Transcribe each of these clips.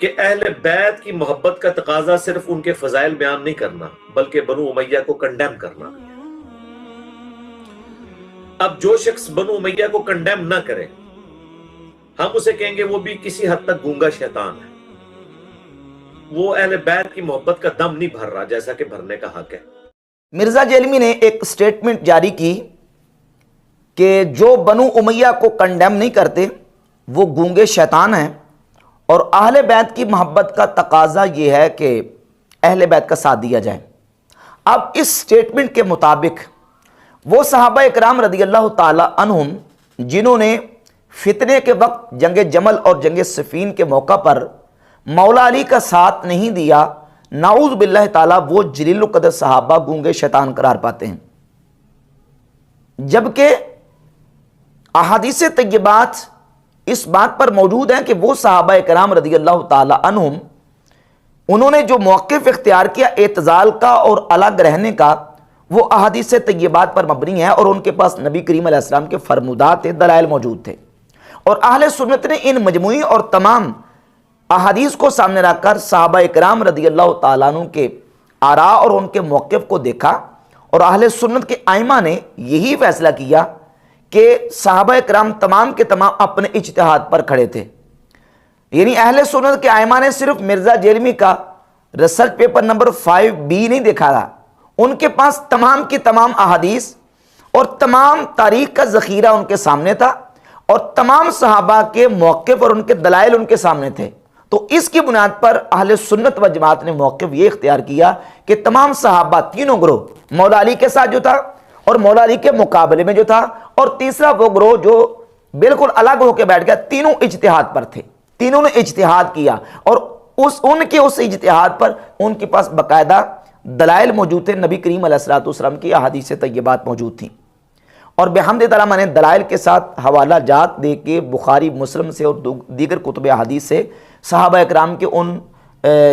کہ اہل بیت کی محبت کا تقاضا صرف ان کے فضائل بیان نہیں کرنا بلکہ بنو امیہ کو کنڈیم کرنا۔ اب جو شخص بنو امیہ کو کنڈیم نہ کرے ہم اسے کہیں گے وہ بھی کسی حد تک گونگا شیطان ہے، وہ اہل بیت کی محبت کا دم نہیں بھر رہا جیسا کہ بھرنے کا حق ہے۔ مرزا جیلمی نے ایک سٹیٹمنٹ جاری کی کہ جو بنو امیہ کو کنڈیم نہیں کرتے وہ گونگے شیطان ہیں، اور اہل بیت کی محبت کا تقاضا یہ ہے کہ اہل بیت کا ساتھ دیا جائے۔ اب اس سٹیٹمنٹ کے مطابق وہ صحابہ اکرام رضی اللہ تعالی عنہم جنہوں نے فتنے کے وقت جنگ جمل اور جنگ صفین کے موقع پر مولا علی کا ساتھ نہیں دیا، نعوذ باللہ تعالی وہ جلیل القدر صحابہ گونگے شیطان قرار پاتے ہیں، جبکہ احادیث طیبات اس بات پر موجود ہیں کہ وہ صحابہ کرام رضی اللہ تعالی عنہم انہوں نے جو موقف اختیار کیا اعتزال کا اور الگ رہنے کا، وہ احادیث طیبات پر مبنی ہے، اور ان کے پاس نبی کریم علیہ السلام کے فرمودات دلائل موجود تھے، اور اہل سنت نے ان مجموعی اور تمام احادیث کو سامنے رکھ کر صحابہ کرام رضی اللہ تعالیٰ عنہ کے آراء اور ان کے موقف کو دیکھا، اور اہل سنت کے ائمہ نے یہی فیصلہ کیا کہ صحابہ کرام تمام کے تمام اپنے اجتہاد پر کھڑے تھے۔ یعنی اہل سنت کے ائمہ نے صرف مرزا جیلمی کا ریسرچ پیپر نمبر 5B نہیں دیکھا تھا، ان کے پاس تمام کی تمام احادیث اور تمام تاریخ کا ذخیرہ ان کے سامنے تھا، اور تمام صحابہ کے موقف اور ان کے دلائل ان کے سامنے تھے۔ تو اس کی بنیاد پر اہل سنت و جماعت نے موقف یہ اختیار کیا کہ تمام صحابہ تینوں گروہ، مولا علی کے ساتھ جو تھا اور مولا علی کے مقابلے میں جو تھا، اور تیسرا وہ گروہ جو بالکل الگ ہو کے بیٹھ گیا، تینوں اجتہاد پر تھے، تینوں نے اجتہاد کیا، اور ان کے اجتہاد پر ان کے پاس باقاعدہ دلائل موجود تھے، نبی کریم علیہ الصلوۃ والسلام کی احادیث طیبات موجود تھیں، اور بحمد تعالیٰ میں نے دلائل کے ساتھ حوالہ جات دے کے بخاری مسلم سے اور دیگر کتب حدیث سے صحابہ اکرام کے ان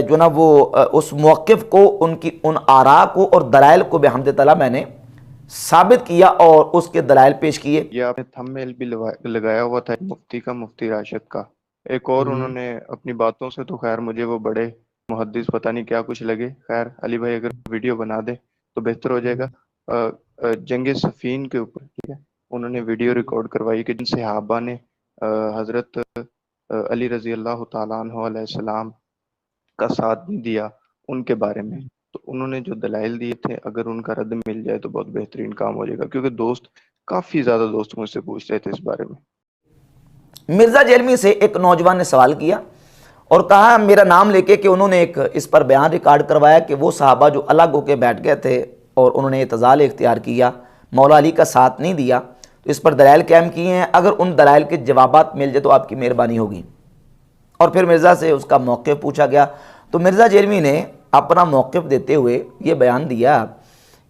جو نا وہ اس موقف کو، ان کی ان آراء کو اور دلائل کو بحمد تعالیٰ میں نے ثابت کیا اور اس کے دلائل پیش کیے۔ یہ آپ نے تھمبنیل بھی لگایا ہوا تھا مفتی کا، مفتی راشد کا، ایک اور انہوں نے اپنی باتوں سے تو خیر مجھے وہ بڑے محدث پتہ نہیں کیا کچھ لگے، خیر علی بھائی اگر ویڈیو بنا دے تو بہتر ہو جائے گا۔ جنگ صفین کے اوپر، ٹھیک ہے، انہوں نے ویڈیو ریکارڈ کروائی کہ جن صحابہ نے حضرت علی رضی اللہ تعالیٰ عنہ علیہ السلام کا ساتھ نہیں دیا ان کے بارے میں، تو انہوں نے جو دلائل دیے تھے اگر ان کا رد مل جائے تو بہت بہترین کام ہو جائے گا، کیونکہ دوست کافی زیادہ دوست مجھ سے پوچھ رہے تھے اس بارے میں۔ مرزا جیلمی سے ایک نوجوان نے سوال کیا اور کہا میرا نام لے کے کہ انہوں نے ایک اس پر بیان ریکارڈ کروایا کہ وہ صحابہ جو الگ ہو کے بیٹھ گئے تھے اور انہوں نے اعتزال اختیار کیا، مولا علی کا ساتھ نہیں دیا، تو اس پر دلائل قائم کیے ہیں، اگر ان دلائل کے جوابات مل جائے تو آپ کی مہربانی ہوگی۔ اور پھر مرزا سے اس کا موقف پوچھا گیا، تو مرزا جیلمی نے اپنا موقف دیتے ہوئے یہ بیان دیا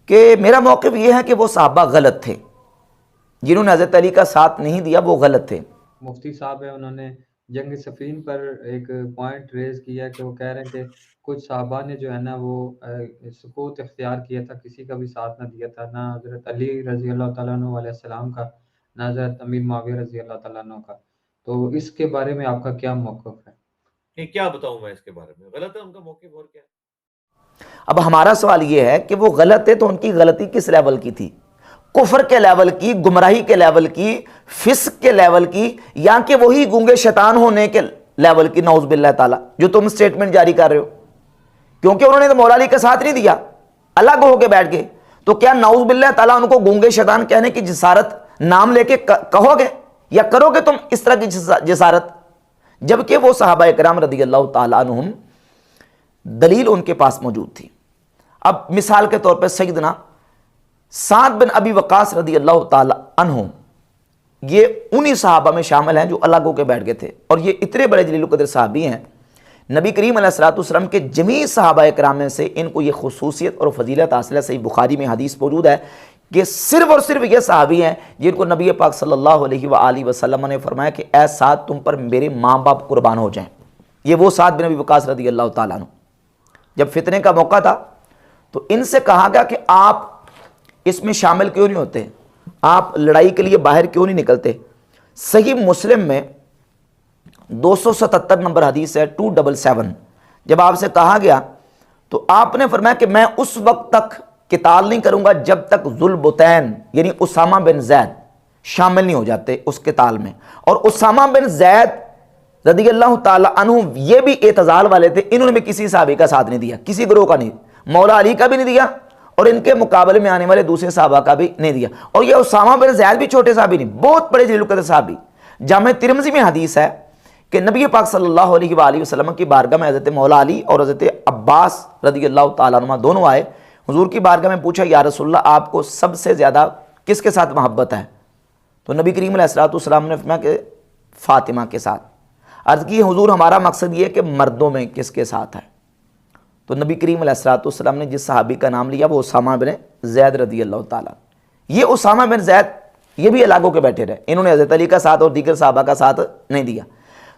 کہ میرا موقف یہ ہے کہ وہ صحابہ غلط تھے، جنہوں نے حضرت علی کا ساتھ نہیں دیا وہ غلط تھے۔ مفتی صاحب ہے، انہوں نے جنگ صفین پر ایک پوائنٹ ریز کیا کہ وہ کہہ رہے ہیں کہ کچھ صحابہ نے جو ہے نا وہ سکوت اختیار کیا تھا، کسی کا بھی ساتھ نہ دیا تھا، نہ حضرت علی رضی اللہ تعالیٰ عنہ علیہ السلام کا، نہ حضرت امیر معاویہ رضی اللہ تعالیٰ عنہ کا۔ تو اس کے بارے میں آپ کا کیا موقف ہے؟ کیا بتاؤں میں اس کے بارے میں؟ غلط ہے ان کا موقف، اور کیا؟ اب ہمارا سوال یہ ہے کہ وہ غلط ہے تو ان کی غلطی کس لیول کی تھی؟ کفر کے لیول کی، گمراہی کے لیول کی، فسق کے لیول کی، یا کہ وہی گونگے شیطان ہونے کے لیول کی، نعوذ باللہ تعالیٰ، جو تم سٹیٹمنٹ جاری کر رہے ہو؟ کیونکہ انہوں نے تو مولا علی کا ساتھ نہیں دیا، الگ ہو کے بیٹھ گئے، تو کیا نعوذ باللہ تعالیٰ ان کو گونگے شیطان کہنے کی جسارت نام لے کے کہو گے یا کرو گے تم اس طرح کی جسارت؟ جبکہ وہ صحابہ کرام رضی اللہ تعالیٰ عنہم دلیل ان کے پاس موجود تھی۔ اب مثال کے طور پہ سیدنا سعد بن ابی وقاص رضی اللہ تعالی عنہ، یہ انہی صحابہ میں شامل ہیں جو الگ ہو کے بیٹھ گئے تھے، اور یہ اتنے بڑے جلیل القدر صحابی ہیں، نبی کریم علیہ الصلوۃ والسلام کے جمیع صحابہ کرام میں سے ان کو یہ خصوصیت اور فضیلت حاصل ہے۔ صحیح بخاری میں حدیث موجود ہے کہ صرف اور صرف یہ صحابی ہیں جن کو نبی پاک صلی اللہ علیہ وآلہ وسلم نے فرمایا کہ اے سعد تم پر میرے ماں باپ قربان ہو جائیں۔ یہ وہ سعد بن ابی وقاص رضی اللہ تعالیٰ عنہ، جب فتنے کا موقع تھا تو ان سے کہا گیا کہ آپ اس میں شامل کیوں نہیں ہوتے، آپ لڑائی کے لیے باہر کیوں نہیں نکلتے؟ صحیح مسلم میں 277 نمبر حدیث ہے 277. جب آپ سے کہا گیا تو آپ نے فرمایا کہ میں اس وقت تک قتال نہیں کروں گا جب تک ذوالبطین یعنی اسامہ بن زید شامل نہیں ہو جاتے اس قتال میں. اور اسامہ بن زید رضی اللہ تعالی عنہ یہ بھی اعتزال والے تھے, انہوں نے بھی کسی صحابی کا ساتھ نہیں دیا, کسی گروہ کا نہیں, مولا علی کا بھی نہیں دیا اور ان کے مقابلے میں آنے والے دوسرے صحابہ کا بھی نہیں دیا. اور یہ اسامہ بن زید بھی چھوٹے صحابی نہیں, بہت بڑے جلیل القدر صحابی. جامع ترمذی میں حدیث ہے کہ نبی پاک صلی اللہ علیہ وآلہ وسلم کی بارگاہ میں حضرت مولا علی اور حضرت عباس رضی اللہ تعالیٰ عنہ دونوں آئے. حضور کی بارگاہ میں پوچھا یا رسول اللہ آپ کو سب سے زیادہ کس کے ساتھ محبت ہے؟ تو نبی کریم علیہ السلام نے فرمایا کہ فاطمہ کے ساتھ. عرض کی حضور ہمارا مقصد یہ ہے کہ مردوں میں کس کے ساتھ ہے؟ تو نبی کریم علیہ السلام نے جس صحابی کا نام لیا وہ اسامہ بن زید رضی اللہ تعالیٰ. یہ اسامہ بن زید یہ بھی الگ ہو کے بیٹھے رہے, انہوں نے حضرت علی کا ساتھ اور دیگر صحابہ کا ساتھ نہیں دیا.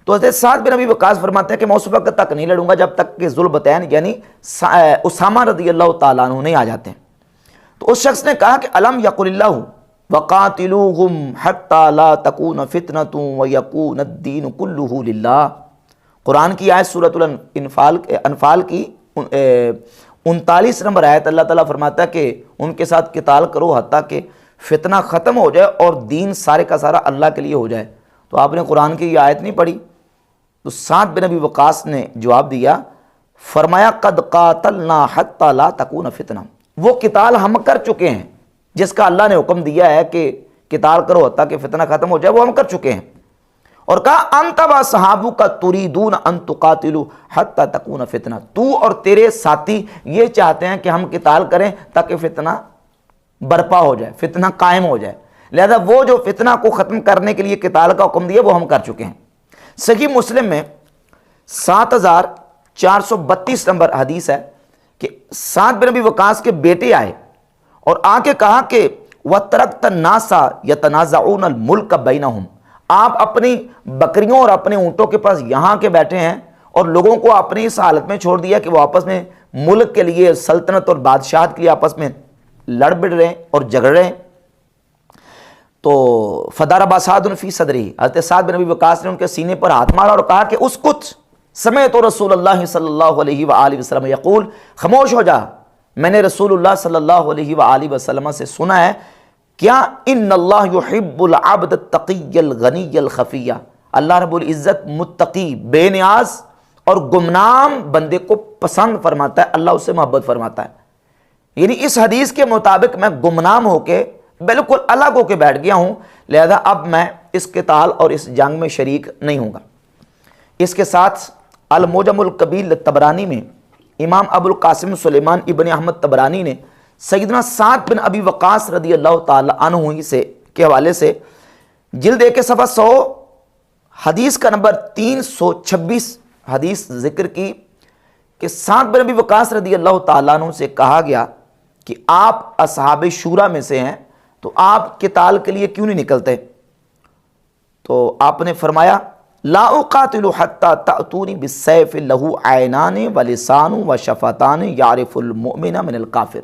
تو حضرت سعد بن ابی وقاص فرماتے ہیں کہ میں اس وقت تک نہیں لڑوں گا جب تک کہ ذوالبطین یعنی اسامہ رضی اللہ تعالیٰ عنہ نہیں آ جاتے ہیں. تو اس شخص نے کہا کہ الم یقل اللہ وقاتلوہم حتی لا تکون فتنۃ ویکون الدین کلہ للہ. قرآن کی آیت سورۃ انفال کی 39 نمبر آیت, اللہ تعالیٰ فرماتا ہے کہ ان کے ساتھ قتال کرو حتیٰ کہ فتنہ ختم ہو جائے اور دین سارے کا سارا اللہ کے لیے ہو جائے. تو آپ نے قرآن کی یہ آیت نہیں پڑھی؟ تو سعد بن ابی وقاص نے جواب دیا, فرمایا قد قاتلنا حتی لا تکون فتنہ, وہ قتال ہم کر چکے ہیں جس کا اللہ نے حکم دیا ہے کہ قتال کرو حتیٰ کہ فتنہ ختم ہو جائے, وہ ہم کر چکے ہیں. اور کہا انت و صحابک تریدون ان تقاتلوا حتی تکون فتنہ, تو اور تیرے ساتھی یہ چاہتے ہیں کہ ہم قتال کریں تاکہ فتنہ برپا ہو جائے, فتنہ قائم ہو جائے. لہذا وہ جو فتنہ کو ختم کرنے کے لیے قتال کا حکم دیا وہ ہم کر چکے ہیں. صحیح مسلم میں 7432 نمبر حدیث ہے کہ سعد بن ابی وقاص کے بیٹے آئے اور آ کے کہا کہ وَتَرَكْتَ النَّاسَ يَتَنَازَعُونَ الْمُلْكَ بَيْنَهُمْ, آپ اپنی بکریوں اور اپنے اونٹوں کے پاس یہاں کے بیٹھے ہیں اور لوگوں کو اپنی اس حالت میں چھوڑ دیا کہ وہ آپس میں ملک کے لیے, سلطنت اور بادشاہت کے لیے آپس میں لڑ بڑھ رہے ہیں اور جھگڑ رہے ہیں. تو فضرب سعد فی صدری, حضرت سعد بن ابی وقاص نے ان کے سینے پر ہاتھ مارا اور کہا کہ اسکت, سمعت رسول اللہ صلی اللہ علیہ وآلہ وسلم یقول, خاموش ہو جا, میں نے رسول اللہ صلی اللہ علیہ وآلہ وسلم سے سنا ہے کیا ان اللہ یحب العبد التقی الغنی الخفی, اللہ رب العزت متقی بے نیاز اور گمنام بندے کو پسند فرماتا ہے, اللہ اس سے محبت فرماتا ہے. یعنی اس حدیث کے مطابق میں گمنام ہو کے بالکل الگ ہو کے بیٹھ گیا ہوں, لہذا اب میں اس قتال اور اس جنگ میں شریک نہیں ہوں گا. اس کے ساتھ المعجم الکبیر طبرانی میں امام ابو القاسم سلیمان ابن احمد طبرانی نے سیدنا سعد بن ابی وقاص رضی اللہ تعالی عنہ سے کے حوالے سے جلد 1 صفحہ 100 حدیث کا نمبر 326 حدیث ذکر کی کہ سعد بن ابی وقاص رضی اللہ تعالیٰ عنہ سے کہا گیا کہ آپ اصحاب شورا میں سے ہیں تو آپ قتال کے لیے کیوں نہیں نکلتے؟ تو آپ نے فرمایا لا اقاتل حتی تأتونی بالسیف لہو عینان ولسان وشفتان یعرف المؤمن من الکافر,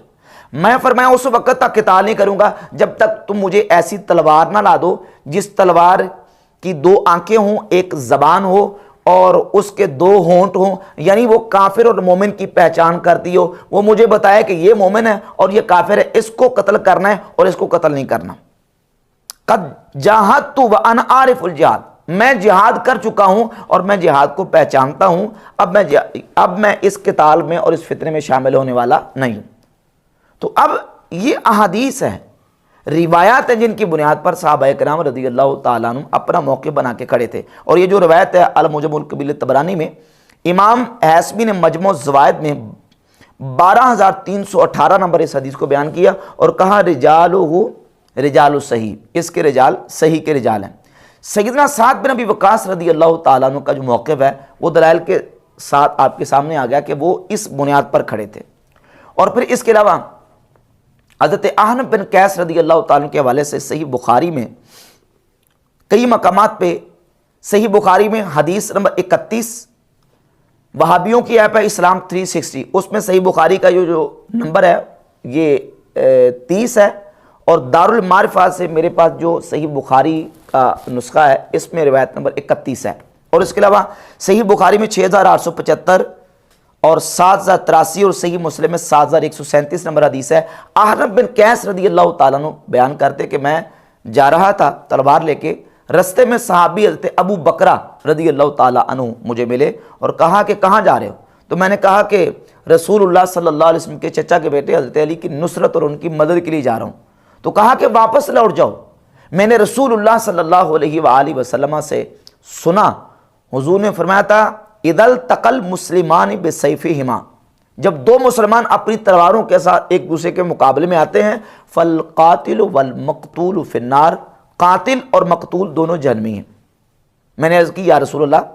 میں فرمایا اس وقت تک قتال نہیں کروں گا جب تک تم مجھے ایسی تلوار نہ لا دو جس تلوار کی 2 آنکھیں ہوں, ایک زبان ہو اور اس کے 2 ہونٹ ہوں, یعنی وہ کافر اور مومن کی پہچان کرتی ہو, وہ مجھے بتائے کہ یہ مومن ہے اور یہ کافر ہے, اس کو قتل کرنا ہے اور اس کو قتل نہیں کرنا. قد جاہدت وانا عارف الجہاد, میں جہاد کر چکا ہوں اور میں جہاد کو پہچانتا ہوں, اب میں اس قتال میں اور اس فتنے میں شامل ہونے والا نہیں ہوں. تو اب یہ احادیث ہیں, روایات ہیں جن کی بنیاد پر صحابہ کرام رضی اللہ تعالیٰ عنہ اپنا موقع بنا کے کھڑے تھے. اور یہ جو روایت ہے المعجم الکبیر طبرانی میں امام حیثمی نے مجموع الزوائد میں 12318 نمبر اس حدیث کو بیان کیا اور کہا رجال صحیح, اس کے رجال صحیح کے رجال ہیں. سیدنا سعد بن ابی وقاص رضی اللہ تعالیٰ عنہ کا جو موقف ہے وہ دلائل کے ساتھ آپ کے سامنے آ گیا کہ وہ اس بنیاد پر کھڑے تھے. اور پھر اس کے علاوہ حضرت احنف بن قیس رضی اللہ تعالیٰ کے حوالے سے صحیح بخاری میں کئی مقامات پہ, صحیح بخاری میں حدیث نمبر 31, وہابیوں کی ایپ ہے اسلام 360, اس میں صحیح بخاری کا جو نمبر ہے یہ 30 ہے, اور دارالمعرفہ سے میرے پاس جو صحیح بخاری کا نسخہ ہے اس میں روایت نمبر 31 ہے. اور اس کے علاوہ صحیح بخاری میں 6875 اور 7083 اور صحیح مسلم میں 7137 نمبر حدیث ہے. احنف بن قیس رضی اللہ تعالیٰ عنہ بیان کرتے کہ میں جا رہا تھا تلوار لے کے، رستے میں صحابی حضرت ابو بکرہ رضی اللہ تعالیٰ عنہ مجھے ملے اور کہا کہ کہاں جا رہے ہو؟ تو میں نے کہا کہ رسول اللہ صلی اللہ علیہ وسلم کے چچا کے بیٹے حضرت علی کی نصرت اور ان کی مدد کے لیے جا رہا ہوں. تو کہا کہ واپس لوٹ جاؤ. میں نے رسول اللہ صلی اللہ علیہ وآلہ وسلم سے سنا، حضور نے فرمایا تھا اذا التقى المسلمان بسیفہما، جب دو مسلمان اپنی تلواروں کے ساتھ ایک دوسرے کے مقابلے میں آتے ہیں، فالقاتل والمقتول فی النار، قاتل اور مقتول دونوں جہنمی ہیں. میں نے عرض کی یا رسول اللہ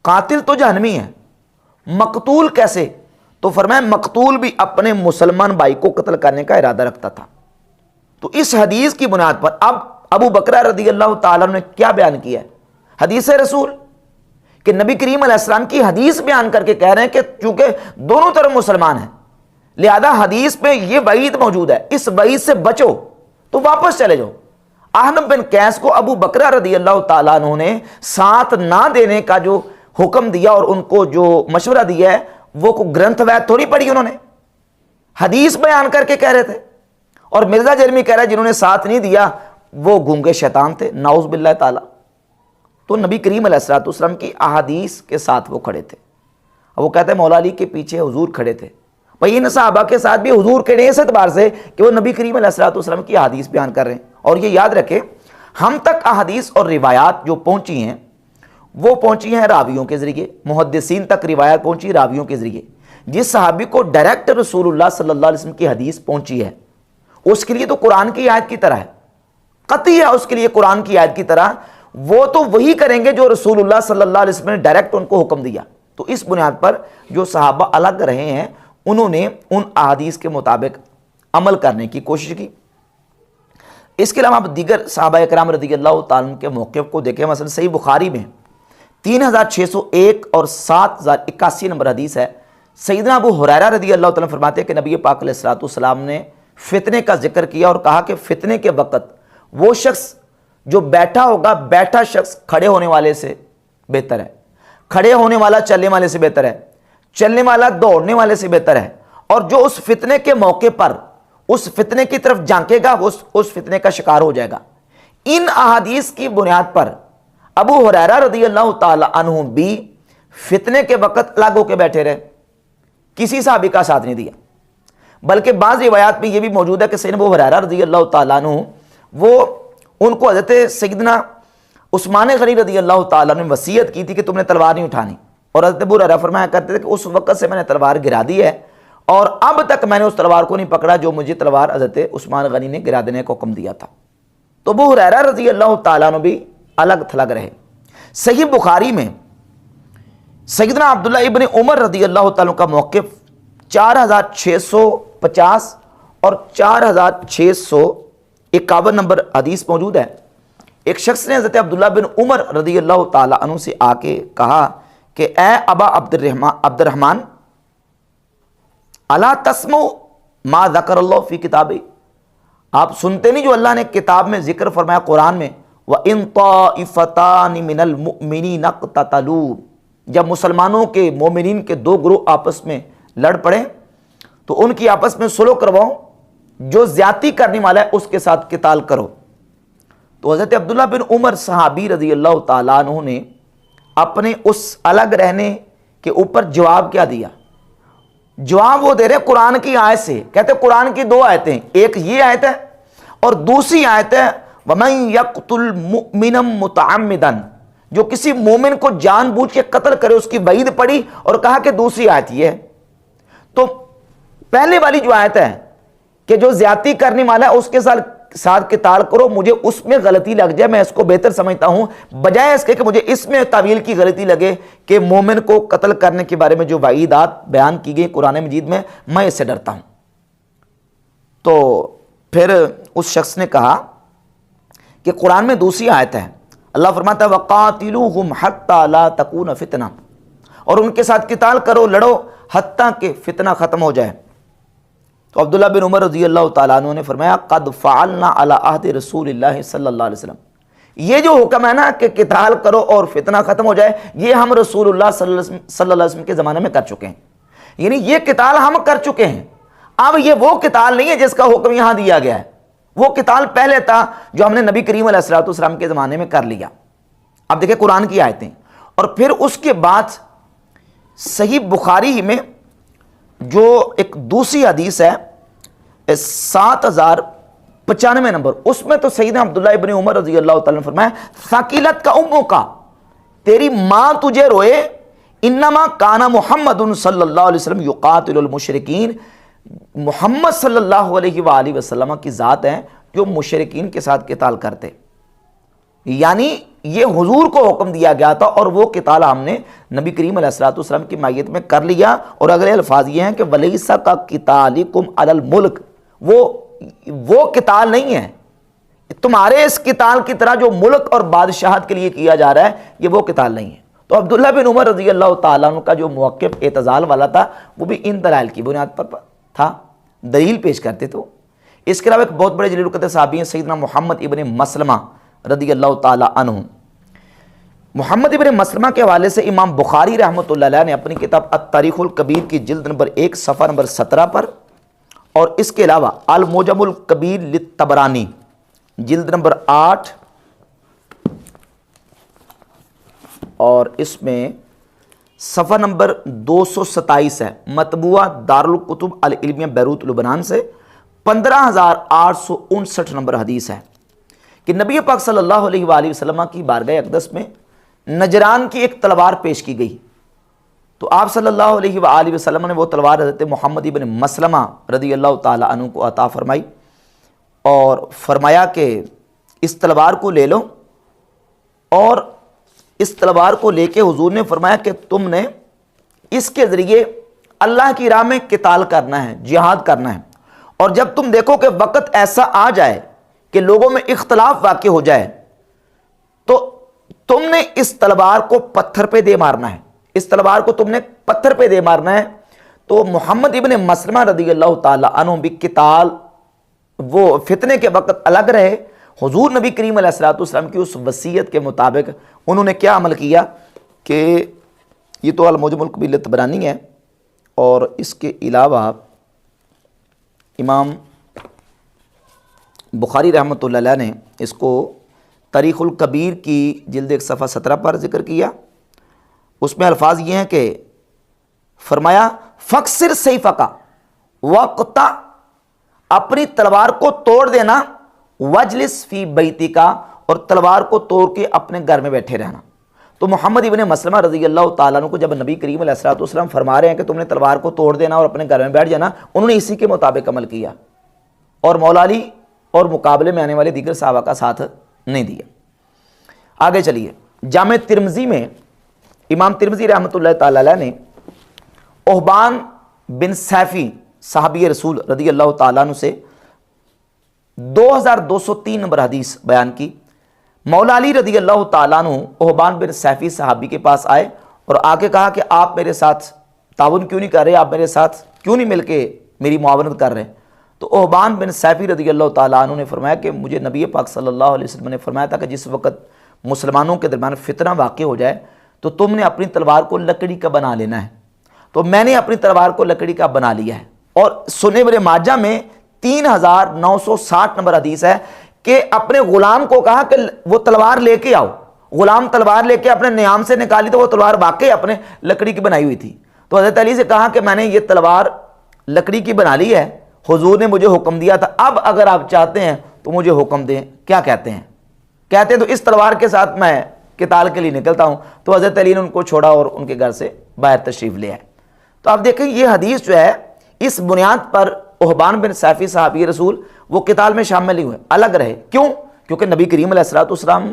قاتل تو جہنمی ہے، مقتول کیسے؟ تو فرمایا مقتول بھی اپنے مسلمان بھائی کو قتل کرنے کا ارادہ رکھتا تھا. تو اس حدیث کی بنیاد پر اب ابو بکرہ رضی اللہ تعالیٰ نے کیا بیان کیا ہے؟ حدیث رسول کہ نبی کریم علیہ السلام کی حدیث بیان کر کے کہہ رہے ہیں کہ چونکہ دونوں طرف مسلمان ہیں لہذا حدیث میں یہ وعید موجود ہے، اس وعید سے بچو تو واپس چلے جاؤ. احنف بن قیس کو ابو بکرہ رضی اللہ تعالیٰ عنہ نے ساتھ نہ دینے کا جو حکم دیا اور ان کو جو مشورہ دیا ہے وہ کو گرنتھ وید تھوڑی پڑھی، انہوں نے حدیث بیان کر کے کہہ رہے تھے. اور مرزا جرمی کہہ رہا ہے جنہوں نے ساتھ نہیں دیا وہ گونگے شیطان تھے نعوذ باللہ تعالی. تو نبی کریم علیہ الصلوۃ والسلام کی احادیث کے ساتھ وہ کھڑے تھے. اب وہ کہتے ہیں مولا علی کے پیچھے حضور کھڑے تھے. بھائی ان صحابہ کے ساتھ بھی حضور کھڑے ہیں اس اعتبار سے کہ وہ نبی کریم علیہ الصلوۃ والسلام کی احادیث بیان کر رہے ہیں. اور یہ یاد رکھیں ہم تک احادیث اور روایات جو پہنچی ہیں وہ پہنچی ہیں راویوں کے ذریعے، محدثین تک روایت پہنچی راویوں کے ذریعے. جس صحابی کو ڈائریکٹ رسول اللہ صلی اللہ علیہ وسلم کی حدیث پہنچی ہے اس کے لیے تو قرآن کی آیت کی طرح ہے، قطعی ہے اس کے لیے قرآن کی آیت کی طرح. وہ تو وہی کریں گے جو رسول اللہ صلی اللہ علیہ وسلم نے ڈائریکٹ ان کو حکم دیا. تو اس بنیاد پر جو صحابہ الگ رہے ہیں انہوں نے ان احادیث کے مطابق عمل کرنے کی کوشش کی. اس کے علاوہ آپ دیگر صحابہ کرام رضی اللہ تعالیٰ عنہ کے موقف کو دیکھیں. مثلا صحیح بخاری میں 3601 اور 7081 نمبر حدیث ہے. سیدنا ابو ہریرہ رضی اللہ تعالیٰ فرماتے ہیں کہ نبی پاک علیہ الصلوۃ والسلام نے فتنے کا ذکر کیا اور کہا کہ فتنے کے وقت وہ شخص جو بیٹھا ہوگا، بیٹھا شخص کھڑے ہونے والے سے بہتر ہے، کھڑے ہونے والا چلنے والے سے بہتر ہے، چلنے والا دوڑنے والے سے بہتر ہے. اور جو اس فتنے کے موقع پر اس فتنے کی طرف جھانکے گا وہ اس فتنے کا شکار ہو جائے گا. ان احادیث کی بنیاد پر ابو ہریرہ رضی اللہ تعالی عنہ بھی فتنے کے وقت الگ ہو کے بیٹھے رہے، کسی صحابی کا ساتھ نہیں دیا. بلکہ بعض روایات میں یہ بھی موجود ہے کہ سیدنا ابو ہریرہ رضی اللہ تعالیٰ عنہ وہ ان کو حضرت سیدنا عثمان غنی رضی اللہ تعالیٰ عنہ نے وصیت کی تھی کہ تم نے تلوار نہیں اٹھانی. اور حضرت ابو ہریرہ فرمایا کرتے تھے کہ اس وقت سے میں نے تلوار گرا دی ہے اور اب تک میں نے اس تلوار کو نہیں پکڑا جو مجھے تلوار حضرت عثمان غنی نے گرا دینے کا حکم دیا تھا. تو ابو ہریرہ رضی اللہ تعالیٰ عنہ بھی الگ تھلگ رہے. صحیح بخاری میں سیدنا عبداللہ ابن عمر رضی اللہ تعالیٰ کا موقف 4650 اور 4651 نمبر حدیث موجود ہے. ایک شخص نے حضرت عبداللہ بن عمر رضی اللہ تعالیٰ عنہ سے آ کے کہا کہ اے ابا عبد الرحمن الا تسمعوا ما ذکر اللہ فی کتابی، آپ سنتے نہیں جو اللہ نے کتاب میں ذکر فرمایا قرآن میں، وَإِن طَائِفَتَانِ مِنَ الْمُؤْمِنِينَ اقْتَتَلُوا، جب مسلمانوں کے مومنین کے دو گروہ آپس میں لڑ پڑیں تو ان کی آپس میں صلح کرواؤ، جو زیادتی کرنے والا ہے اس کے ساتھ قتال کرو. تو حضرت عبداللہ بن عمر صحابی رضی اللہ تعالیٰ عنہ نے اپنے اس الگ رہنے کے اوپر جواب کیا دیا؟ جواب وہ دے رہے قرآن کی آیت سے. کہتے قرآن کی دو آیتیں، ایک یہ آیت ہے اور دوسری آیت ہے وَمَن يَقْتُلْ مُؤْمِنًا مُتَعَمِّدًا، جو کسی مومن کو جان بوجھ کے قتل کرے اس کی وعید پڑی اور کہا کہ دوسری آیت یہ ہے. تو پہلے والی جو آیت ہے کہ جو زیادتی کرنے والا ہے اس کے ساتھ قتال کرو، مجھے اس میں غلطی لگ جائے میں اس کو بہتر سمجھتا ہوں بجائے اس کے کہ مجھے اس میں تعویل کی غلطی لگے کہ مومن کو قتل کرنے کے بارے میں جو وعیدات بیان کی گئی قرآن مجید میں اس سے ڈرتا ہوں. تو پھر اس شخص نے کہا کہ قرآن میں دوسری آیت ہے، اللہ فرماتا ہے وَقَاتِلُوهُمْ حَتَّى لَا تَكُونَ فِتْنَةٌ، اور ان کے ساتھ قتال کرو، لڑو حتیٰ کہ فتنہ ختم ہو جائے. تو عبداللہ بن عمر رضی اللہ تعالیٰ عنہ نے فرمایا قد فعلنا علی عہد رسول اللہ صلی اللہ علیہ وسلم، یہ جو حکم ہے نا کہ قتال کرو اور فتنہ ختم ہو جائے، یہ ہم رسول اللہ صلی اللہ علیہ وسلم کے زمانے میں کر چکے ہیں، یعنی یہ قتال ہم کر چکے ہیں۔ اب یہ وہ قتال نہیں ہے جس کا حکم یہاں دیا گیا ہے، وہ قتال پہلے تھا جو ہم نے نبی کریم علیہ السلام کے زمانے میں کر لیا۔ اب دیکھیں قرآن کی آیتیں، اور پھر اس کے بعد صحیح بخاری میں جو ایک دوسری حدیث ہے 7095 نمبر، اس میں تو سیدنا عبداللہ ابن عمر رضی اللہ تعالیٰ نے فرمایا ثقیلت کا اموں کا، تیری ماں تجھے روئے، انما کانا محمد صلی اللہ علیہ وسلم یقاتل المشرکین، محمد صلی اللہ علیہ وآلہ وسلم کی ذات ہے جو مشرکین کے ساتھ قتال کرتے، یعنی یہ حضور کو حکم دیا گیا تھا اور وہ قتال ہم نے نبی کریم علیہ السلام کی مائیت میں کر لیا۔ اور اگلے الفاظ یہ ہیں کہ ولیسا کا قتالکم علی الملک، وہ قتال نہیں ہے تمہارے اس قتال کی طرح جو ملک اور بادشاہت کے لیے کیا جا رہا ہے، یہ وہ قتال نہیں ہے۔ تو عبداللہ بن عمر رضی اللہ تعالیٰ عنہ کا جو موقف اعتزال والا تھا وہ بھی ان دلائل کی بنیاد پر تھا، دلیل پیش کرتے تھے۔ اس کے علاوہ ایک بہت بڑے جلیل القدر صحابی ہیں سیدنا محمد ابن مسلمہ رضی اللہ تعالیٰ عنہ۔ محمد ابن مسلمہ کے حوالے سے امام بخاری رحمۃ اللہ علیہ نے اپنی کتاب التاریخ الکبیر کی جلد نمبر 1 صفحہ نمبر 17 پر، اور اس کے علاوہ المعجم الکبیر للطبرانی جلد نمبر 8 اور اس میں صفحہ نمبر 227 ہے، مطبوعہ دارالکتب العلمیہ بیروت لبنان سے 15859 نمبر حدیث ہے کہ نبی پاک صلی اللہ علیہ وآلہ وسلم کی بارگاہ اقدس میں نجران کی ایک تلوار پیش کی گئی، تو آپ صلی اللہ علیہ وآلہ وسلم نے وہ تلوار حضرت محمد ابن مسلمہ رضی اللہ تعالیٰ عنہ کو عطا فرمائی اور فرمایا کہ اس تلوار کو لے لو، اور اس تلوار کو لے کے حضور نے فرمایا کہ تم نے اس کے ذریعے اللہ کی راہ میں قتال کرنا ہے، جہاد کرنا ہے، اور جب تم دیکھو کہ وقت ایسا آ جائے کہ لوگوں میں اختلاف واقع ہو جائے تو تم نے اس تلوار کو پتھر پہ دے مارنا ہے، اس تلوار کو تم نے پتھر پہ دے مارنا ہے۔ تو محمد ابن مسلمہ رضی اللہ تعالیٰ عنہ بھی قتال وہ فتنے کے وقت الگ رہے۔ حضور نبی کریم علیہ السلام کی اس وصیت کے مطابق انہوں نے کیا عمل کیا کہ یہ تو المعجم الکبیر للطبرانی ہے، اور اس کے علاوہ امام بخاری رحمۃ اللہ علیہ نے اس کو تاریخ الکبیر کی جلد 1 صفحہ 17 پر ذکر کیا۔ اس میں الفاظ یہ ہیں کہ فرمایا فَقْصِرْ سَيْفَكَ وَقْطَعْ، اپنی تلوار کو توڑ دینا، وَجْلِسْ فِي بَيْتِكَ، اور تلوار کو توڑ کے اپنے گھر میں بیٹھے رہنا۔ تو محمد ابن مسلمہ رضی اللہ تعالیٰ عنہ کو جب نبی کریم علیہ السلام فرما رہے ہیں کہ تم نے تلوار کو توڑ دینا اور اپنے گھر میں بیٹھ جانا، انہوں نے اسی کے مطابق عمل کیا اور مولا علی اور مقابلے میں آنے والے دیگر صحابہ کا ساتھ نہیں دیا۔ آگے چلیے، جامع ترمذی میں امام ترمذی رحمۃ اللہ تعالیٰ علیہ نے احبان بن سیفی صحابی رسول رضی اللہ تعالیٰ عنہ سے 2203 نمبر حدیث بیان کی۔ مولا علی رضی اللہ تعالیٰ عنہ احبان بن سیفی صحابی کے پاس آئے اور آ کے کہا کہ آپ میرے ساتھ تعاون کیوں نہیں کر رہے، آپ میرے ساتھ کیوں نہیں مل کے میری معاونت کر رہے ہیں؟ تو احبان بن سیفی رضی اللہ تعالیٰ عنہ نے فرمایا کہ مجھے نبی پاک صلی اللہ علیہ وسلم نے فرمایا تھا کہ جس وقت مسلمانوں کے درمیان فتنہ واقع ہو جائے تو تم نے اپنی تلوار کو لکڑی کا بنا لینا ہے، تو میں نے اپنی تلوار کو لکڑی کا بنا لیا ہے۔ اور سنن ابن ماجہ میں 3960 نمبر حدیث ہے کہ اپنے غلام کو کہا کہ وہ تلوار لے کے آؤ، غلام تلوار لے کے اپنے نیام سے نکالی تو وہ تلوار واقعی اپنے لکڑی کی بنائی ہوئی تھی۔ تو حضرت علی سے کہا کہ میں نے یہ تلوار لکڑی کی بنا لی ہے، حضور نے مجھے حکم دیا تھا، اب اگر آپ چاہتے ہیں تو مجھے حکم دیں۔ کیا کہتے ہیں؟ کہتے ہیں تو اس تلوار کے ساتھ میں قتال کے لیے نکلتا ہوں۔ تو حضرت علی نے ان کو چھوڑا اور ان کے گھر سے باہر تشریف لے آئے۔ تو آپ دیکھیں یہ حدیث جو ہے اس بنیاد پر احبان بن سیفی صحابی رسول وہ قتال میں شامل نہیں ہوئے، الگ رہے۔ کیوں؟ کیونکہ نبی کریم علیہ السلام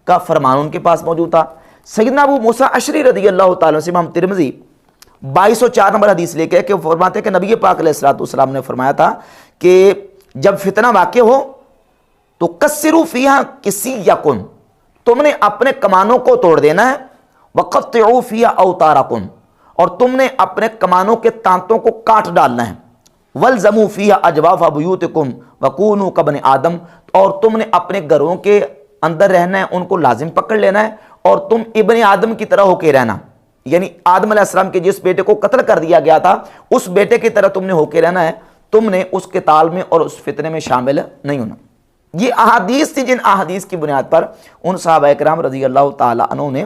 کا فرمان ان کے پاس موجود تھا۔ سیدنا ابو موسیٰ اشعری رضی اللہ تعالیٰ سے امام ترمذی 2204 نمبر حدیث لے کے کہ وہ فرماتے ہیں کہ نبی پاک علیہ السلام نے فرمایا تھا کہ جب فتنہ واقع ہو تو کسروا فیہا کسیکم، تم نے اپنے کمانوں کو توڑ دینا ہے، وقطعوا فیہا اوتارکم، اور تم نے اپنے کمانوں کے تانتوں کو کاٹ ڈالنا ہے، والزموا فیہا اجواف بیوتکم وکونوا کبنی آدم، اور تم نے اپنے گھروں کے اندر رہنا ہے ان کو لازم پکڑ لینا ہے، اور تم ابن آدم کی طرح ہو کے رہنا، یعنی آدم علیہ السلام کے جس بیٹے کو قتل کر دیا گیا تھا اس بیٹے کی طرح تم نے ہو کے رہنا ہے، تم نے اس کے تال میں اور اس فتنے میں شامل نہیں ہونا۔ یہ احادیث تھی جن احادیث کی بنیاد پر ان صحابہ کرام رضی اللہ تعالی عنہ نے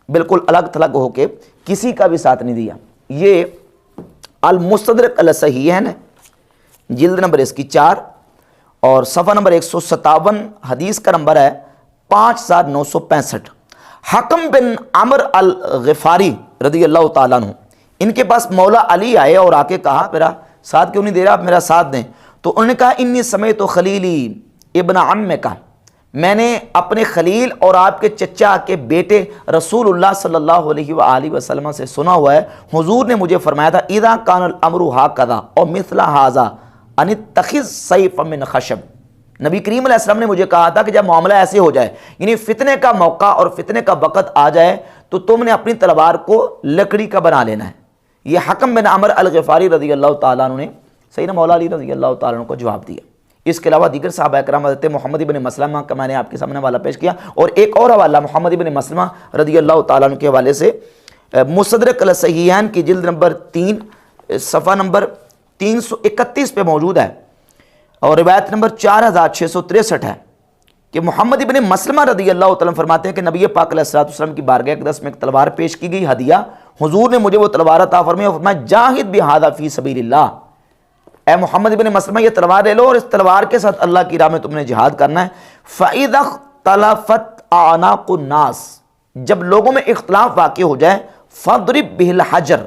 بالکل الگ تھلگ ہو کے کسی کا بھی ساتھ نہیں دیا۔ یہ المستدرک علی الصحیحین ہے، جلد نمبر اس کی 4 اور صفحہ نمبر 157، حدیث کا نمبر ہے 5965۔ حکم بن عمر الغفاری رضی اللہ تعالیٰ عنہ، ان کے پاس مولا علی آئے اور آ کے کہا میرا ساتھ کیوں نہیں دے رہا، آپ میرا ساتھ دیں۔ تو انہوں نے کہا انی سمیت خلیلی ابن عم کا، میں نے اپنے خلیل اور آپ کے چچا کے بیٹے رسول اللہ صلی اللہ علیہ وآلہ وسلم سے سنا ہوا ہے، حضور نے مجھے فرمایا تھا اذا کان الامر ہاکذا اور مثل ھذا ان اتخذ سیفا من خشب۔ نبی کریم علیہ السلام نے مجھے کہا تھا کہ جب معاملہ ایسے ہو جائے، یعنی فتنے کا موقع اور فتنے کا وقت آ جائے، تو تم نے اپنی تلوار کو لکڑی کا بنا لینا ہے۔ یہ حکم بن عمر الغفاری رضی اللہ تعالیٰ عنہ نے سیدنا مولا علی رضی اللہ تعالیٰ عنہ کو جواب دیا۔ اس کے علاوہ دیگر صحابہ کرام حضرت محمد بن مسلمہ کا میں نے آپ کے سامنے حوالہ پیش کیا، اور ایک اور حوالہ محمد بن مسلمہ رضی اللہ تعالیٰ عنہ کے حوالے سے مستدرک علی الصحیحین کی جلد نمبر 3 صفحہ نمبر 331 پہ موجود ہے، اور روایت نمبر 4663 ہے کہ محمد بن مسلمہ رضی اللہ تعالیٰ عنہ فرماتے ہیں کہ نبی پاک علیہ الصلوۃ والسلام کی بارگاہ اقدس میں ایک تلوار پیش کی گئی ہدیہ، حضور نے مجھے وہ تلوار عطا فرمائی اور فرمایا جاہد بہذا فی سبیل اللہ، اے محمد بن مسلمہ یہ تلوار لے لو اور اس تلوار کے ساتھ اللہ کی راہ میں تم نے جہاد کرنا ہے۔ فَإِذَا اخْتَلَفَتْ أَعْنَاقُ النَّاسِ، جب لوگوں میں اختلاف واقع ہو جائے، فَاضْرِبْ بِهِ الْحَجَرَ،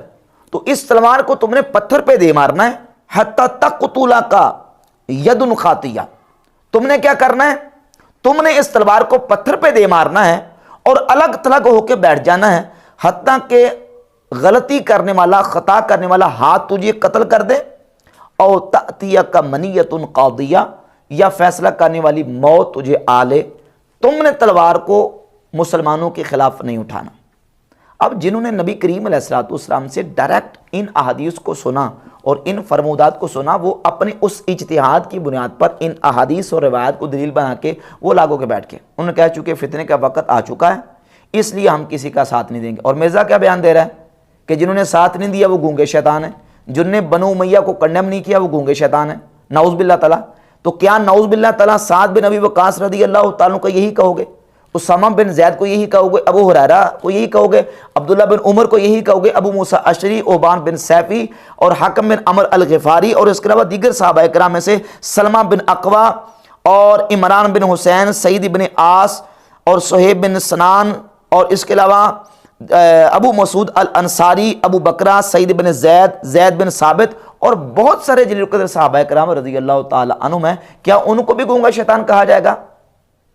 تو اس تلوار کو تم نے پتھر پہ دے مارنا ہے، حَتَّى تَقْتُلَكَ يَدٌ خَاطِیَہ، تم نے کیا کرنا ہے، تم نے اس تلوار کو پتھر پہ دے مارنا ہے اور الگ تھلگ ہو کے بیٹھ جانا ہے، حتیٰ کہ غلطی کرنے والا خطا کرنے والا ہاتھ تجھے قتل کر دے، او تأتیک منیت قاضیہ، یا فیصلہ کرنے والی موت تجھے آ لے، تم نے تلوار کو مسلمانوں کے خلاف نہیں اٹھانا۔ اب جنہوں نے نبی کریم علیہ الصلوۃ والسلام سے ڈائریکٹ ان احادیث کو سنا اور ان فرمودات کو سنا، وہ اپنے اس اجتہاد کی بنیاد پر ان احادیث اور روایات کو دلیل بنا کے وہ لاگو کے بیٹھ کے انہوں نے کہہ چکے فتنے کا وقت آ چکا ہے، اس لیے ہم کسی کا ساتھ نہیں دیں گے۔ اور مرزا کیا بیان دے رہا ہے کہ جنہوں نے ساتھ نہیں دیا وہ گونگے شیطان ہیں، جن نے بنو امیہ کو کنڈیم نہیں کیا وہ گونگے شیطان ہیں، نعوذ باللہ تعالیٰ۔ تو کیا نعوذ باللہ تعالیٰ سعد بن ابی وقاص رضی اللہ تعالیٰ کو یہی کہو گے، اسامہ بن زید کو یہی کہو گے، ابو ہریرہ کو یہی کہو گے، عبداللہ بن عمر کو یہی کہو گے، ابو موسیٰ اشعری، اوبان بن سیفی اور حکم بن عمر الغفاری، اور اس کے علاوہ دیگر صحابہ کرام میں سے سلمہ بن اقوا اور عمران بن حسین، سعید بن عاص اور صہیب بن سنان، اور اس کے علاوہ ابو مسعود الانصاری، ابو بکرہ، سعید بن زید، زید بن ثابت اور بہت سارے جلیل القدر صحابہ کرام رضی اللہ تعالی عنہم ہیں، کیا ان کو بھی گونگا شیطان کہا جائے گا؟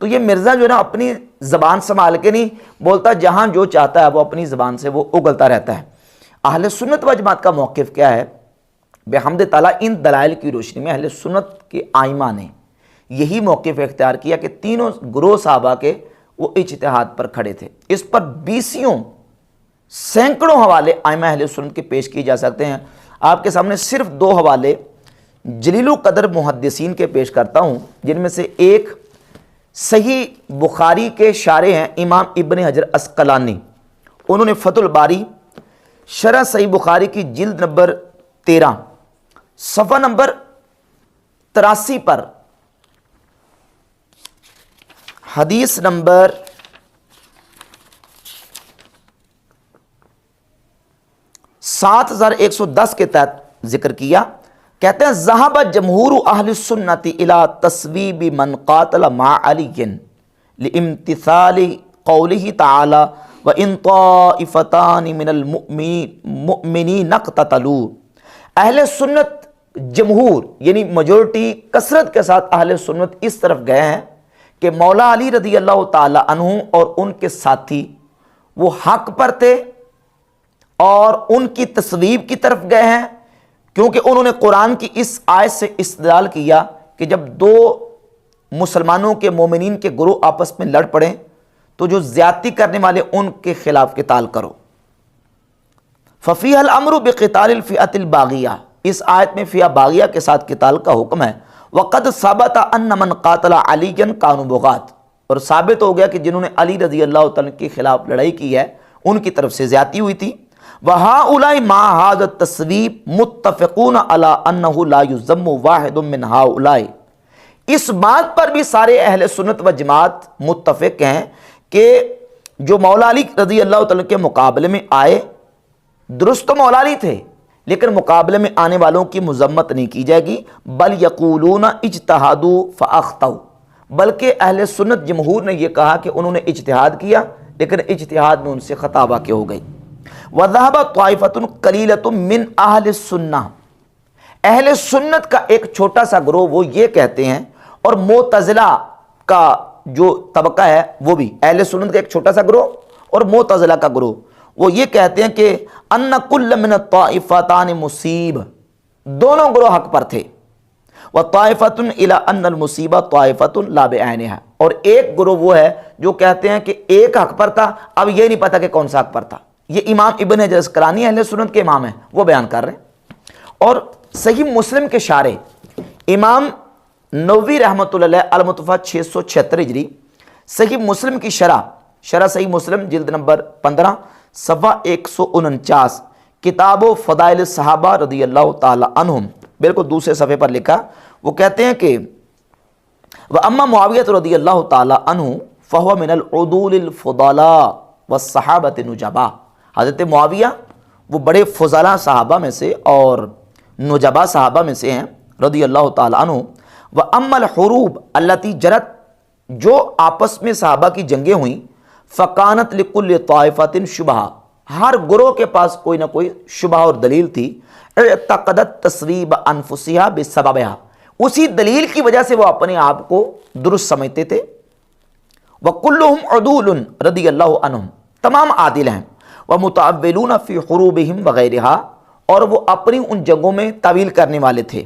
تو یہ مرزا جو ہے نا اپنی زبان سنبھال کے نہیں بولتا، جہاں جو چاہتا ہے وہ اپنی زبان سے وہ اگلتا رہتا ہے۔ اہل سنت و جماعت کا موقف کیا ہے؟ بحمد تعالیٰ ان دلائل کی روشنی میں اہل سنت کے آئمہ نے یہی موقف اختیار کیا کہ تینوں گروہ صحابہ کے وہ اجتہاد پر کھڑے تھے۔ اس پر بیسیوں سینکڑوں حوالے ائمہ اہل سنت کے پیش کیے جا سکتے ہیں۔ آپ کے سامنے صرف 2 حوالے جلیل القدر محدثین کے پیش کرتا ہوں، جن میں سے ایک صحیح بخاری کے شارح ہیں امام ابن حجر عسقلانی، انہوں نے فتح الباری شرح صحیح بخاری کی جلد نمبر 13 صفحہ نمبر 83 پر حدیث نمبر 7110 کے تحت ذکر کیا، کہتے ہیں ذہب جمہور اہل السنت الى تصویب من قاتل مع علی لامتثال قوله تعالی وان طائفتان من المؤمنین اقتتلوا۔ اہل سنت جمہور یعنی میجورٹی کثرت کے ساتھ اہل سنت اس طرف گئے ہیں کہ مولا علی رضی اللہ تعالی عنہ اور ان کے ساتھی وہ حق پر تھے اور ان کی تصویب کی طرف گئے ہیں، کیونکہ انہوں نے قرآن کی اس آیت سے استدلال کیا کہ جب 2 مسلمانوں کے مومنین کے گروہ آپس میں لڑ پڑیں تو جو زیادتی کرنے والے ان کے خلاف قتال کرو۔ ففیہ الامر بقتال الفئۃ الباغیہ، اس آیت میں فئہ باغیہ کے ساتھ قتال کا حکم ہے۔ وقد ثبت ان من قاتل علیا کانوا بغاة، اور ثابت ہو گیا کہ جنہوں نے علی رضی اللہ تعالیٰ کے خلاف لڑائی کی ہے ان کی طرف سے زیادتی ہوئی تھی۔ وَهَؤُلَاءِ مَعَ هَذَا التَّصْوِيبِ مُتَّفِقُونَ عَلَىٰ أَنَّهُ لَا يُذَمُّ وَاحِدٌ مِّنْ هَؤُلَاءِ، اس بات پر بھی سارے اہل سنت و جماعت متفق ہیں کہ جو مولا علی رضی اللہ تعالیٰ کے مقابلے میں آئے، درست تو مولا علی تھے لیکن مقابلے میں آنے والوں کی مذمت نہیں کی جائے گی۔ بل یقولون اجتہادوا فاخطئوا، بلکہ اہل سنت جمہور نے یہ کہا کہ انہوں نے اجتہاد کیا لیکن اجتہاد میں ان سے خطا واقع ہو گئی۔ وَذَهَبَ طَائِفَةٌ قَلِيلَةٌ مِّنْ أَهْلِ السُّنَّةِ، اہل سنت کا ایک چھوٹا سا گروہ وہ یہ کہتے ہیں، اور معتزلہ کا جو طبقہ ہے وہ بھی اہل سنت کا ایک چھوٹا سا گروہ اور معتزلہ کا گروہ وہ یہ کہتے ہیں کہ ان کل من الطائفتان مصیب، دونوں گروہ حق پر تھے۔ وطائفۃ الی ان المصیبہ طائفۃ لا بعینہا، اور ایک گروہ وہ ہے جو کہتے ہیں کہ ایک حق پر تھا، اب یہ نہیں پتہ کہ کون سا حق پر تھا۔ یہ امام ابن حجر اسقلانی اہل سنت کے امام ہیں، وہ بیان کر رہے ہیں۔ اور صحیح مسلم کے شارح امام نووی رحمۃ اللہ علیہ المتوفیٰ 676 ہجری، صحیح مسلم کی شرح صحیح مسلم جلد نمبر 15 صفحہ 149، کتاب و فضائل الصحابہ رضی اللہ تعالی عنہم، بالکل دوسرے صفحے پر لکھا، وہ کہتے ہیں کہ وَأَمَّا مُعَاوِيَةُ رضی اللہ تعالی عنہ فَهُوَ مِنَ الْعُدُولِ الْفُضَلَاءِ وَالصَّحَابَةِ النُّجَبَاء، حضرت معاویہ وہ بڑے فضلاء صحابہ میں سے اور نجبا صحابہ میں سے ہیں رضی اللہ تعالی عنہ۔ وَأَمَّا الْحُرُوبُ الَّتِي جَرَتْ، جو آپس میں صحابہ کی جنگیں ہوئیں، فَقَانَتْ لِكُلِّ طَائِفَةٍ شُبْہَةٌ، ہر گروہ کے پاس کوئی نہ کوئی شبہ اور دلیل تھی، اعتقدت تصریب انفسها بسببها، اسی دلیل کی وجہ سے وہ اپنے آپ کو درست سمجھتے تھے۔ وَكُلُّهُمْ عُدُولٌ رضی اللہ عنہم، تمام عادل ہیں۔ وَمُتَعَوِّلُونَ فِي حُرُوبِهِمْ وَغَيْرِهَا، اور وہ اپنی ان جنگوں میں تعویل کرنے والے تھے۔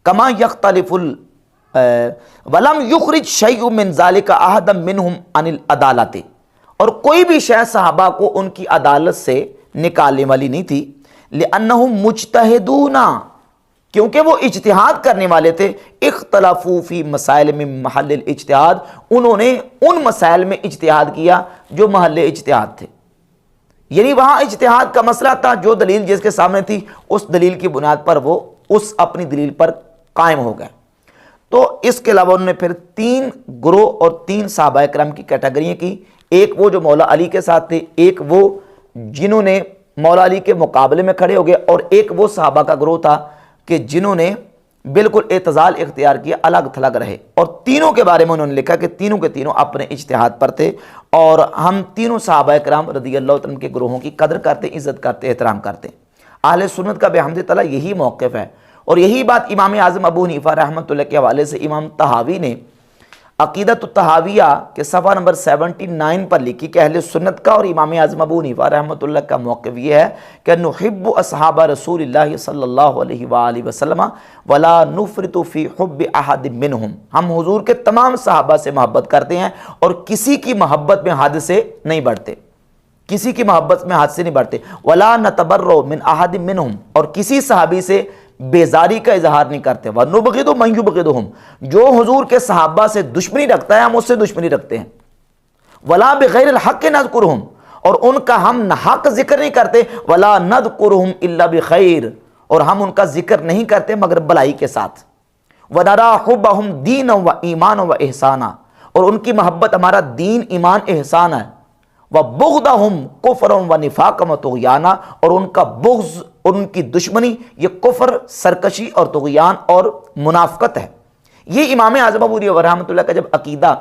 کما یختلف ولم یخرج شیء من ذلك احدا منهم عن العدالت، اور کوئی بھی شے صحابہ کو ان کی عدالت سے نکالنے والی نہیں تھی۔ لأنهم مجتہدون، کیونکہ وہ اجتہاد کرنے والے تھے۔ اختلافوا فی مسائل من محل الاجتہاد، انہوں نے ان مسائل میں اجتہاد کیا جو محل اجتہاد تھے، یعنی وہاں اجتہاد کا مسئلہ تھا، جو دلیل جس کے سامنے تھی اس دلیل کی بنیاد پر وہ اس اپنی دلیل پر قائم ہو گئے۔ تو اس کے علاوہ انہوں نے پھر 3 گروہ اور 3 صحابہ کرام کی کیٹیگریاں کی، ایک وہ جو مولا علی کے ساتھ تھے، ایک وہ جنہوں نے مولا علی کے مقابلے میں کھڑے ہو گئے، اور ایک وہ صحابہ کا گروہ تھا کہ جنہوں نے بالکل اعتزال اختیار کیا، الگ تھلگ رہے۔ اور تینوں کے بارے میں انہوں نے لکھا کہ تینوں کے تینوں اپنے اجتہاد پر تھے، اور ہم تینوں صحابہ کرام رضی اللہ عنہ کے گروہوں کی قدر کرتے، عزت کرتے، احترام کرتے۔ اہل سنت کا بحمد تعالیٰ یہی موقف ہے، اور یہی بات امام اعظم ابو حنیفہ رحمۃ اللہ کے حوالے سے امام طحاوی نے عقیدۃ الطحاویہ کے صفحہ نمبر 79 پر لکھی کہ اہل سنت کا اور امام اعظم ابو حنیفہ رحمۃ اللہ کا موقف یہ ہے کہ نحب اصحاب رسول اللہ صلی اللہ علیہ وآلہ وسلم ولا نفرط فی حب احد منہم، ہم حضور کے تمام صحابہ سے محبت کرتے ہیں اور کسی کی محبت میں حد سے نہیں بڑھتے، کسی کی محبت میں حد سے نہیں بڑھتے۔ ولا نتبرؤ من احد منہم، اور کسی صحابی سے بیزاری کا اظہار نہیں کرتے۔ وَنُبْغِضُ مَن يُبْغِضُهُمْ، جو حضور کے صحابہ سے دشمنی رکھتا ہے ہم اس سے دشمنی رکھتے ہیں۔ وَلَا بِغَيْرِ الْحَقِّ نَذْكُرُهُمْ، اور ان کا ہم ناحق ذکر نہیں کرتے۔ وَلَا نَذْكُرُهُمْ إِلَّا بِخَيْرٍ، اور ہم ان کا ذکر نہیں کرتے مگر بلائی کے ساتھ۔ وَنَرَا حُبَّهُمْ دِينًا وَإِيمَانًا وَإِحْسَانًا، اور ان کی محبت ہمارا دین، ایمان، احسان ہے۔ وَبُغْضَهُمْ كُفْرًا وَنِفَاقًا وَطُغْيَانًا، اور ان کا بغض اور ان کی دشمنی یہ کفر، سرکشی اور طغیان اور منافقت ہے۔ یہ امام اعظم ابو حنیفہ رحمۃ اللہ کا جب عقیدہ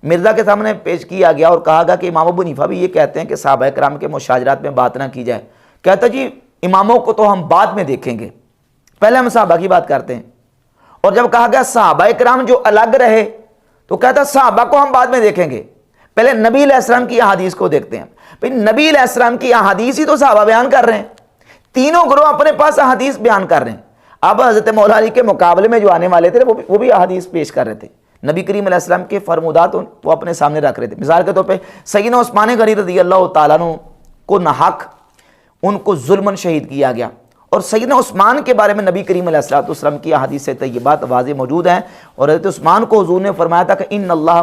مرزا کے سامنے پیش کیا گیا اور کہا گیا کہ امام ابو حنیفہ بھی یہ کہتے ہیں کہ صحابہ کرام کے مشاجرات میں بات نہ کی جائے، کہتا جی اماموں کو تو ہم بعد میں دیکھیں گے، پہلے ہم صحابہ کی بات کرتے ہیں۔ اور جب کہا گیا صحابہ کرام جو الگ رہے تو کہتا صحابہ کو ہم بعد میں دیکھیں گے، پہلے نبی علیہ السلام کی احادیث کو دیکھتے ہیں۔ پھر نبی علیہ السلام کی احادیث ہی تو صحابہ بیان کر رہے ہیں، تینوں گروہ اپنے پاس احادیث بیان کر رہے ہیں۔ اب حضرت مولا علی کے مقابلے میں جو آنے والے تھے وہ بھی احادیث پیش کر رہے تھے، نبی کریم علیہ السلام کے فرمودات وہ اپنے سامنے رکھ رہے تھے۔ مثال کے طور پہ سیدنا عثمان غنی رضی اللہ تعالیٰ عنہ کو ناحق ان کو ظلماً شہید کیا گیا، اور سیدنا عثمان کے بارے میں نبی کریم علیہ السلام کی احادیث طیبات واضح موجود ہیں، اور حضرت عثمان کو حضور نے فرمایا تھا کہ ان اللہ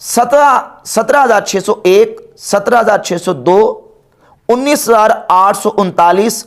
17,601, 17,602, 19,839,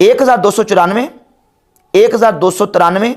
1,294, 1,293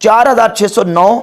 4,609,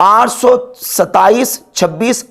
827, 26,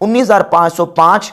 19,505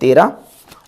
13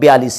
42,